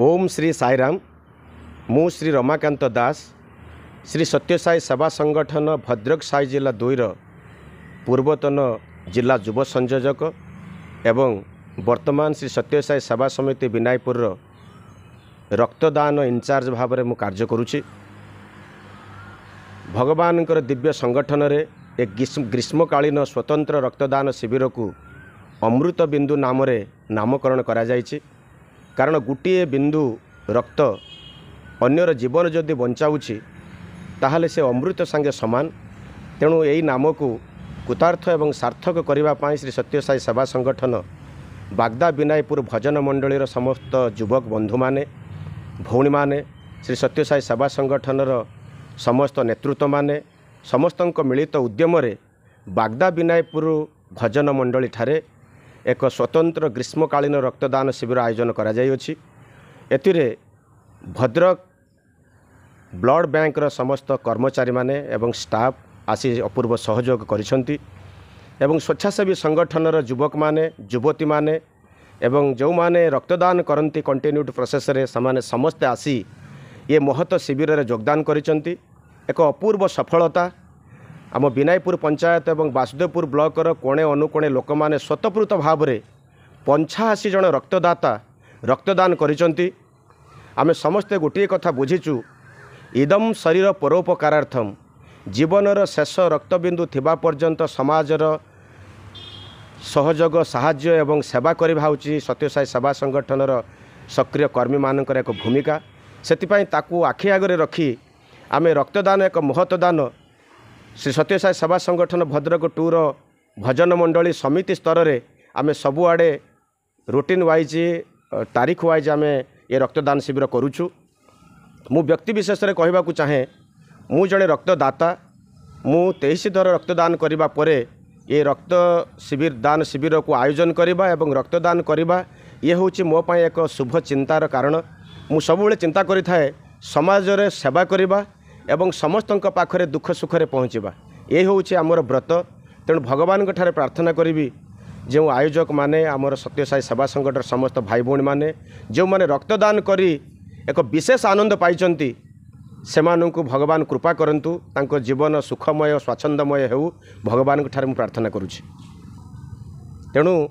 ओम श्री साईराम। मु श्री रमाकांत दास श्री सत्यसाई सेवा संगठन भद्रक साई जिला 2 पूर्वतन जिला युव संयोजक एवं वर्तमान श्री सत्यसाई सेवा समिति विनायपुर रक्तदान इंचार्ज भाव में कार्य करुच्ची। भगवान दिव्य संगठन रे एक ग्रीष्मकालीन स्वतंत्र रक्तदान शिविर को अमृत बिंदु नाम नामकरण करा जायछि। कारण गोटे बिंदु रक्त अन्यर जीवन जदि बचाऊँच ताहले से अमृत संगे समान। तेणु यही नाम को कृतार्थ एवं सार्थक करने श्री सत्यसाई सेवा संगठन बागदा विनायपुर भजन मंडलीर समस्त युवक बंधु माने भौणी माने श्री सत्यसाई सेवा संगठनर समस्त नेतृत्व माने समस्त मिलित उद्यम बागदा विनायपुर भजन मंडली ठारे एक स्वतंत्र ग्रीष्मकालीन रक्तदान शिविर आयोजन करा जायछि। एथिरे भद्रक ब्लड बैंकर समस्त कर्मचारी माने एवं स्टाफ आसी अपूर्व सहयोग करिसंती एवं स्वेच्छासेवी संगठनर युवक माने युवती माने एवं जो माने रक्तदान करती कंटिन्यूड प्रोसेस रे समाने समस्ते आसी ये महत शिविर रे योगदान करिसंती। एक अपूर्व सफलता आम विनायपुर पंचायत एवं वासुदेवपुर ब्लॉकर कोणे अनुकोणे लोक मैंने स्वतःपूत भाव में 85 जन रक्तदाता रक्तदान करिसंती। आमे समस्ते गोटे कथा बुझीचु, इदम शरीर परोपकारार्थम। जीवनर शेष रक्तबिंदु थिबा पर्यंत समाजर सहयोग साहाय्य एवं सेवा करबा होची सत्यसाई सेवा संगठनर सक्रिय कर्मी मानकर एक भूमिका। सेतिपई ताकू आखि आगरे रखी आमे रक्तदान एक महत्वदान श्री सत्यसाई सेवा संगठन भद्रक 2 भजन मंडली समिति स्तर में आमे सबुआड़े रूटीन वाइज तारीख वाइज आमे ये रक्तदान शिविर करुचु। मु व्यक्ति विशेष रे कहबा को चाहे, मु जड़े रक्तदाता। मु 23 थर रक्तदान करिबा परे ये रक्त शिविर दान शिविर को आयोजन करिबा एवं रक्तदान करिबा ये होची मो पई एक शुभ चिंतार कारण। मु सबुले चिंता करि थाए समाज रे सेवा करिबा एवं समस्तंक पाखरे दुख सुखरे पहुँचवा, ये होची आमर व्रत। तेणु भगवान ठारे प्रार्थना करी जो आयोजक माने आमर सत्यसाई सेवा संगठन समस्त भाई भौणी माने जो माने रक्तदान करी एक विशेष आनंद पाइचंती सेमानंकु भगवान कृपा करंतु, तांको जीवन सुखमय स्वाच्छंदमय हेउ भगवान ठारे प्रार्थना करुछि। तेणु